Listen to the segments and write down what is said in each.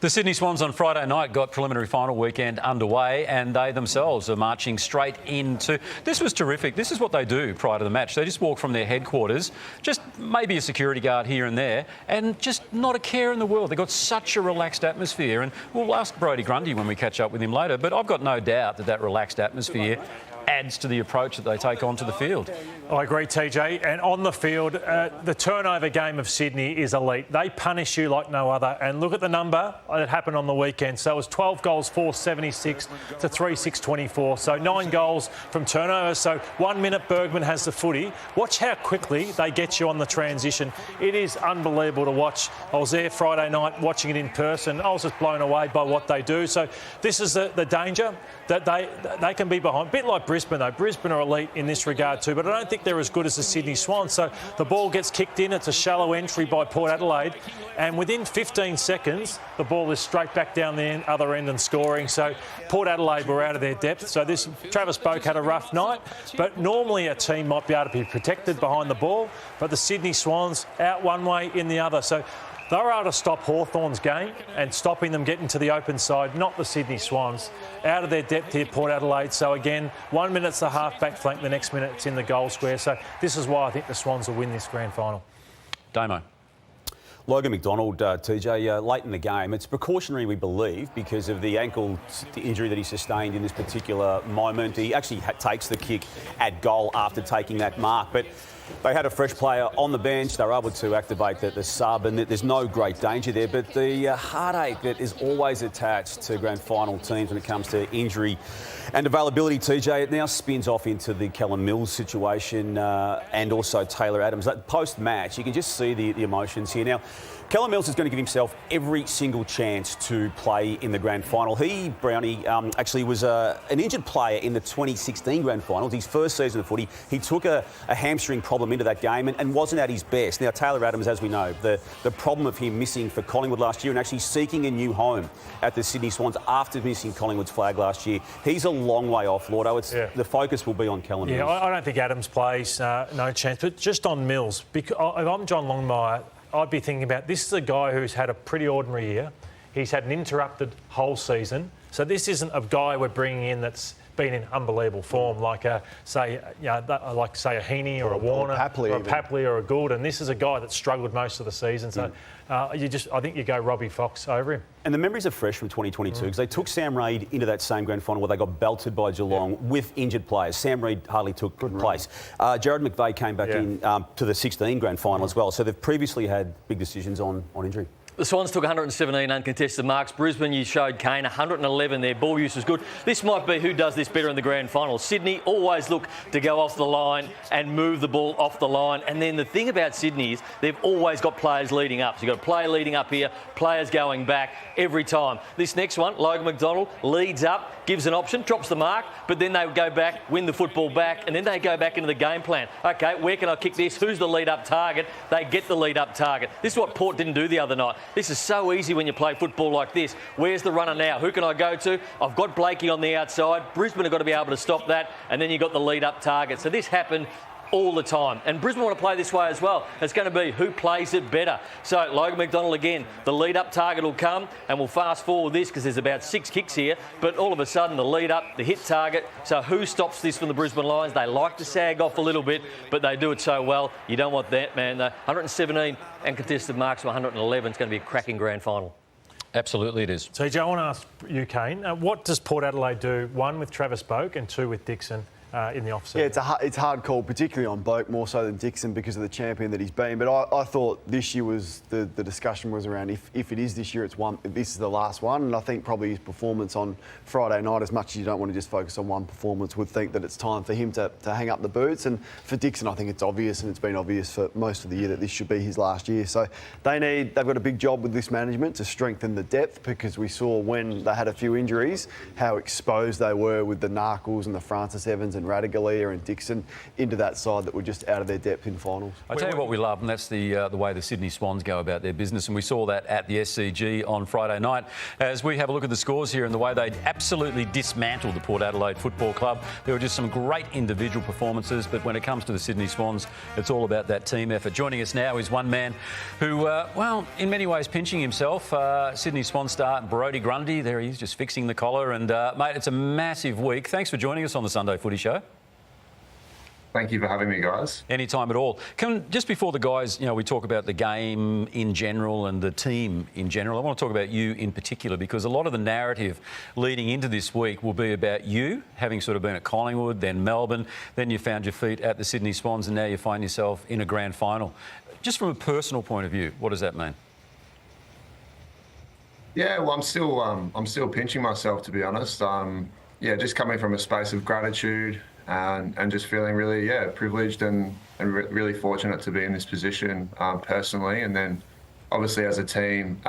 The Sydney Swans on Friday night got preliminary final weekend underway, and they themselves are marching straight into... This was terrific. This is what they do prior to the match. They just walk from their headquarters, just maybe a security guard here and there, and just not a care in the world. They've got such a relaxed atmosphere, and we'll ask Brodie Grundy when we catch up with him later, but I've got no doubt that relaxed atmosphere adds to the approach that they take onto the field. I agree, TJ. And on the field, the turnover game of Sydney is elite. They punish you like no other. And look at the number that happened on the weekend. So it was 12 goals, 476 to 3,624. So 9 goals from turnover. So 1 minute Bergman has the footy. Watch how quickly they get you on the transition. It is unbelievable to watch. I was there Friday night watching it in person. I was just blown away by what they do. So this is the danger that they can be behind. A bit like Brisbane, though. Brisbane are elite in this regard too, but I don't think they're as good as the Sydney Swans. So the ball gets kicked in. It's a shallow entry by Port Adelaide, and within 15 seconds, the ball is straight back down the other end and scoring. So Port Adelaide were out of their depth. So Travis Boak had a rough night, but normally a team might be able to be protected behind the ball, but the Sydney Swans out one way, in the other. So they were able to stop Hawthorn's game and stopping them getting to the open side, not the Sydney Swans. Out of their depth here, Port Adelaide. So again, 1 minute's the half-back flank, the next minute it's in the goal square. So this is why I think the Swans will win this grand final. Damo. Logan McDonald, TJ, late in the game. It's precautionary, we believe, because of the ankle injury that he sustained in this particular moment. He actually takes the kick at goal after taking that mark. But they had a fresh player on the bench. They were able to activate the sub, and there's no great danger there. But the heartache that is always attached to grand final teams when it comes to injury and availability, TJ, it now spins off into the Kellen Mills situation and also Taylor Adams. Post-match, you can just see the emotions here. Now, Kellen Mills is going to give himself every single chance to play in the grand final. Brownie, actually was an injured player in the 2016 grand finals. His first season of footy, he took a hamstring problem into that game and wasn't at his best. Now, Taylor Adams, as we know, the problem of him missing for Collingwood last year and actually seeking a new home at the Sydney Swans after missing Collingwood's flag last year, he's a long way off, Lordo. The focus will be on Kellen Mills. Yeah, I don't think Adams plays, no chance. But just on Mills, because if I'm John Longmire, I'd be thinking about this is a guy who's had a pretty ordinary year. He's had an interrupted whole season. So this isn't a guy we're bringing in that's been in unbelievable form, like say a Heaney or a Warner or a Papley or a Gould. And this is a guy that struggled most of the season. So I think you go Robbie Fox over him. And the memories are fresh from 2022 because they took Sam Reid into that same grand final where they got belted by Geelong with injured players. Sam Reid hardly took place. Jared McVeigh came back in to the 16 grand final as well. So they've previously had big decisions on injury. The Swans took 117 uncontested marks. Brisbane, you showed Kane, 111. Their ball use was good. This might be who does this better in the grand final. Sydney always look to go off the line and move the ball off the line. And then the thing about Sydney is they've always got players leading up. So you've got a player leading up here, players going back every time. This next one, Logan McDonald leads up, gives an option, drops the mark, but then they go back, win the football back, and then they go back into the game plan. OK, where can I kick this? Who's the lead-up target? They get the lead-up target. This is what Port didn't do the other night. This is so easy when you play football like this. Where's the runner now? Who can I go to? I've got Blakey on the outside. Brisbane have got to be able to stop that. And then you've got the lead-up target. So this happened all the time. And Brisbane want to play this way as well. It's going to be who plays it better. So Logan McDonald again, the lead-up target will come, and we'll fast forward this because there's about 6 kicks here, but all of a sudden the lead-up, the hit target. So who stops this from the Brisbane Lions? They like to sag off a little bit, but they do it so well. You don't want that, man. 117 and contested marks to 111. It's going to be a cracking grand final. Absolutely it is. TJ, I want to ask you, Kane, what does Port Adelaide do, 1 with Travis Boak and 2 with Dixon? In the offset. Yeah, it's a hard call, particularly on Boak, more so than Dixon because of the champion that he's been. But I thought this year was the discussion was around if it is this year, this is the last one. And I think probably his performance on Friday night, as much as you don't want to just focus on one performance, would think that it's time for him to hang up the boots. And for Dixon, I think it's obvious, and it's been obvious for most of the year that this should be his last year. So they've got a big job with this management to strengthen the depth, because we saw when they had a few injuries how exposed they were with the Narkles and the Francis Evans and and Radaglia and Dixon into that side that were just out of their depth in finals. I tell you what we love, and that's the way the Sydney Swans go about their business, and we saw that at the SCG on Friday night. As we have a look at the scores here and the way they absolutely dismantled the Port Adelaide Football Club, there were just some great individual performances, but when it comes to the Sydney Swans, it's all about that team effort. Joining us now is one man who, well, in many ways pinching himself, Sydney Swan star Brodie Grundy. There he is, just fixing the collar, and mate, it's a massive week. Thanks for joining us on the Sunday Footy Show. Thank you for having me, guys. Anytime at all. Just before the guys, we talk about the game in general and the team in general, I want to talk about you in particular, because a lot of the narrative leading into this week will be about you, having sort of been at Collingwood, then Melbourne, then you found your feet at the Sydney Swans, and now you find yourself in a grand final. Just from a personal point of view, what does that mean? Yeah, well, I'm still pinching myself, to be honest. Just coming from a space of gratitude and just feeling really, privileged and really fortunate to be in this position personally. And then obviously as a team,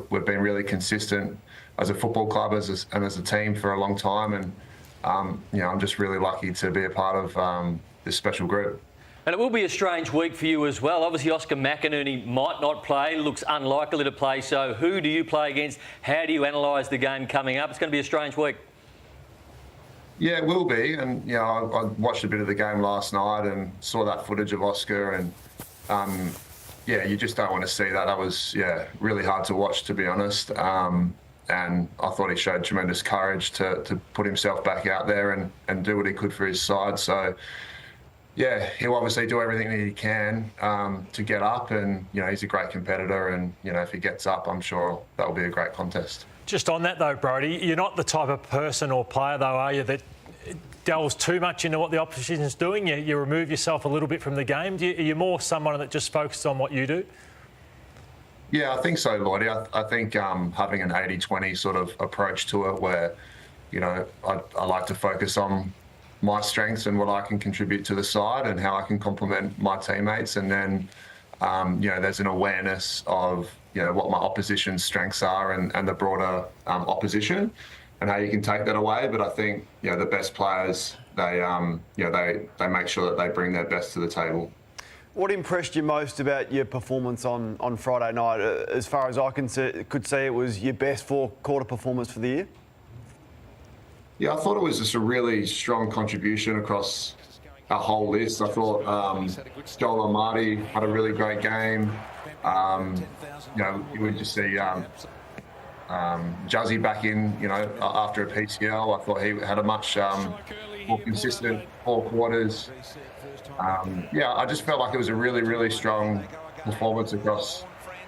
we've been really consistent as a football club and as a team for a long time. And, I'm just really lucky to be a part of this special group. And it will be a strange week for you as well. Obviously, Oscar McInerney might not play, looks unlikely to play. So who do you play against? How do you analyse the game coming up? It's going to be a strange week. Yeah, it will be. And, I watched a bit of the game last night and saw that footage of Oscar. And, you just don't want to see that. That was, really hard to watch, to be honest. And I thought he showed tremendous courage to put himself back out there and do what he could for his side. So, yeah, he'll obviously do everything that he can to get up, and he's a great competitor, and if he gets up, I'm sure that will be a great contest. Just on that though, Brodie, you're not the type of person or player though, are you, that delves too much into what the opposition's doing? You remove yourself a little bit from the game. Are you more someone that just focuses on what you do? Yeah, I think so, Lloydie. I think having an 80-20 sort of approach to it, where I like to focus on my strengths and what I can contribute to the side and how I can complement my teammates. And then, there's an awareness of, what my opposition's strengths are and the broader opposition and how you can take that away. But I think, the best players, they make sure that they bring their best to the table. What impressed you most about your performance on Friday night? As far as I could see, it was your best four-quarter performance for the year? Yeah, I thought it was just a really strong contribution across our whole list. I thought John Longmire had a really great game. You would just see Juzzy back in, after a PCL. I thought he had a much more consistent 4 quarters. I just felt like it was a really, really strong performance across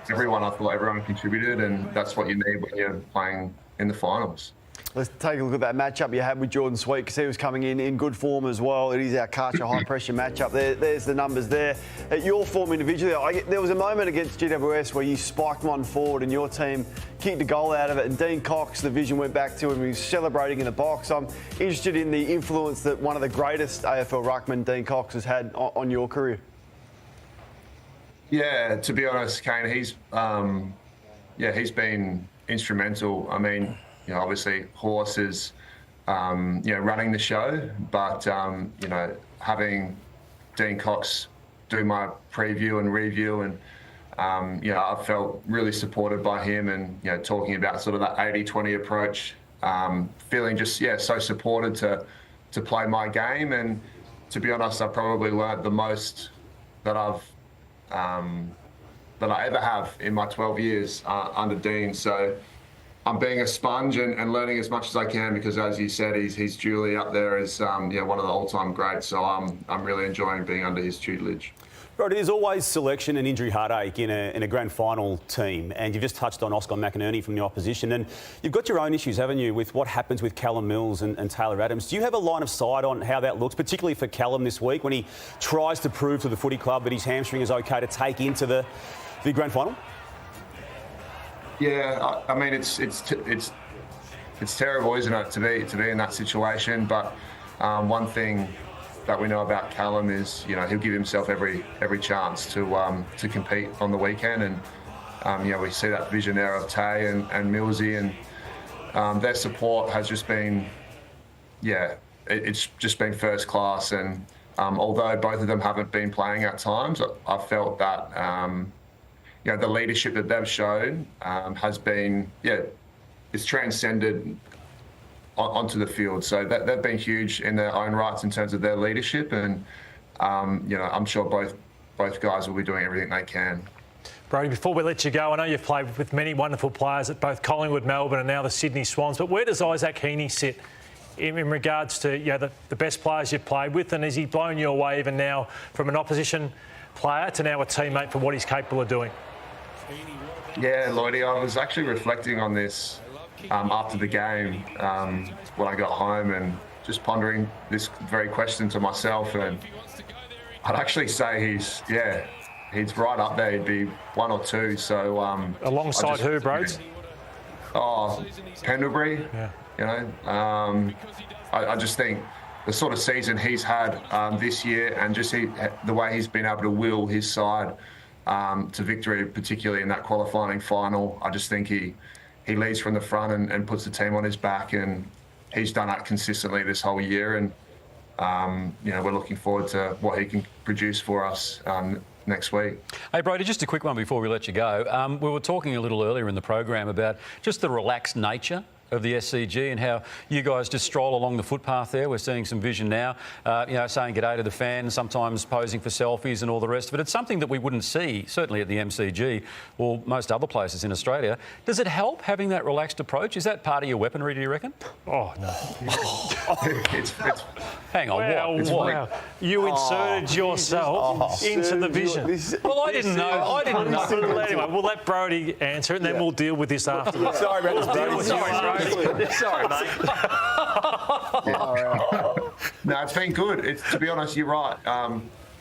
everyone. I thought everyone contributed, and that's what you need when you're playing in the finals. Let's take a look at that matchup you had with Jordan Sweet, because he was coming in good form as well. It is our Karcher high-pressure matchup. There's the numbers there. At your form individually, there was a moment against GWS where you spiked one forward and your team kicked a goal out of it, and Dean Cox, the vision went back to him. He was celebrating in the box. I'm interested in the influence that one of the greatest AFL ruckmen, Dean Cox, has had on your career. Yeah, to be honest, Kane, he's been instrumental. I mean, obviously Horse is, running the show, but, having Dean Cox do my preview and review, and, I felt really supported by him, and, talking about sort of that 80-20 approach, feeling just, so supported to play my game. And to be honest, I probably learnt the most that I ever have in my 12 years under Dean. So I'm being a sponge and learning as much as I can, because, as you said, he's duly up there as one of the all-time greats. So I'm really enjoying being under his tutelage. Brodie, there's always selection and injury heartache in a grand final team, and you've just touched on Oscar McInerney from the opposition, and you've got your own issues, haven't you, with what happens with Callum Mills and Taylor Adams. Do you have a line of sight on how that looks, particularly for Callum this week, when he tries to prove to the footy club that his hamstring is okay to take into the grand final? Yeah, I mean, it's terrible, isn't it, to be in that situation? But one thing that we know about Callum is, he'll give himself every chance to compete on the weekend, and we see that vision there of Tay and Millsy, and their support has just been, it's just been first class. And although both of them haven't been playing at times, I've felt that the leadership that they've shown has been it's transcended onto the field. So they've been huge in their own rights in terms of their leadership, and I'm sure both guys will be doing everything they can. Brodie, before we let you go, I know you've played with many wonderful players at both Collingwood, Melbourne and now the Sydney Swans, but where does Isaac Heaney sit in regards to the best players you've played with, and has he blown you away even now from an opposition player to now a teammate for what he's capable of doing? Yeah, Lloydie, I was actually reflecting on this after the game when I got home and just pondering this very question to myself, and I'd actually say he's right up there. He'd be one or two. So alongside who, Broads? Pendlebury. Yeah. I just think the sort of season he's had this year, and just the way he's been able to will his side to victory, particularly in that qualifying final. I just think he leads from the front and puts the team on his back, and he's done that consistently this whole year. And we're looking forward to what he can produce for us next week. Hey, Brodie, just a quick one before we let you go. We were talking a little earlier in the program about just the relaxed nature of the SCG and how you guys just stroll along the footpath there. We're seeing some vision now, saying g'day to the fans, sometimes posing for selfies and all the rest of it. It's something that we wouldn't see, certainly at the MCG or most other places in Australia. Does it help having that relaxed approach? Is that part of your weaponry, do you reckon? Oh, no. Hang on, what? Wow. You inserted yourself into the vision. Well, I didn't know. Anyway, we'll let Brodie answer it, and then we'll deal with this afterwards. Sorry about this, Brodie. Sorry, mate. No, it's been good. To be honest, you're right.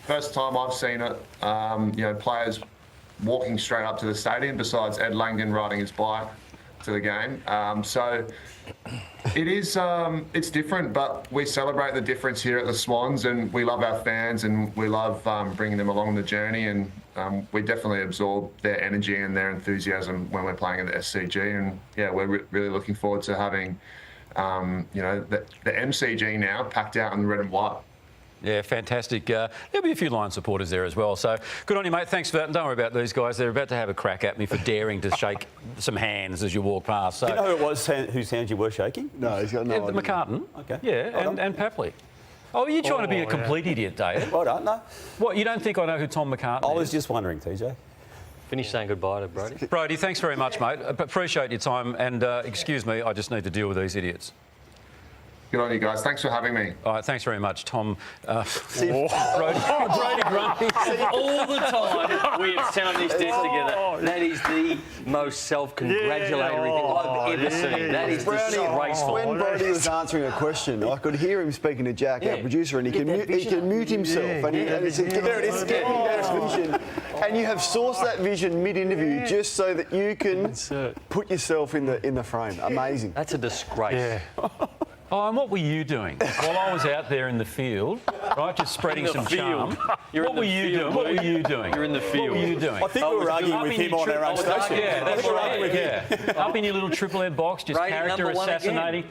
First time I've seen it. Players walking straight up to the stadium, besides Ed Langdon riding his bike to the game. So it is. It's different, but we celebrate the difference here at the Swans, and we love our fans, and we love bringing them along the journey, and we definitely absorb their energy and their enthusiasm when we're playing at the SCG. And we're really looking forward to having the MCG now packed out in red and white. Yeah, fantastic. There'll be a few Lion supporters there as well. So good on you, mate. Thanks for that. And don't worry about these guys. They're about to have a crack at me for daring to shake some hands as you walk past. So, Do you know who it was whose hands you were shaking? No, he's got no idea. McCartan. Okay. Yeah, and Papley. Oh, you're trying to be a complete idiot, David. Well done, no. What, you don't think I know who Tom McCartan is? I was just wondering, TJ. Finish saying goodbye to Brodie. Brodie, thanks very much, mate. Appreciate your time. And excuse me, I just need to deal with these idiots. Good on you guys. Thanks for having me. All right, thanks very much, Tom. Brodie Grundy. All the time we have sat on this desk together. That is the most self-congratulatory thing I've ever seen. That is disgraceful. When Brodie was answering a question, I could hear him speaking to Jack, our producer, and he can mute himself. And he said, there it is, getting that vision. And you have sourced that vision mid-interview just so that you can put yourself in the frame. Amazing. That's a disgrace. Yeah. Oh, and what were you doing while I was out there in the field, right, just spreading some charm? What were you doing? What were you doing? You're in the field. What were you doing? I think we were arguing with him on our own station. Yeah, that's right. Yeah. Up in your little triple M box, just Brady character number one assassinating.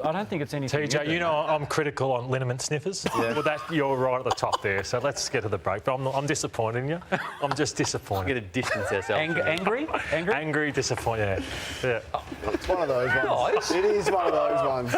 I don't think it's anything. TJ, you know I'm critical on liniment sniffers. Yeah. Well, you're right at the top there. So let's get to the break. But I'm disappointing you. I'm just disappointed. We're going to distance ourselves. Angry? Angry, disappointed. Yeah. It's one of those ones. Guys. It is one of those ones.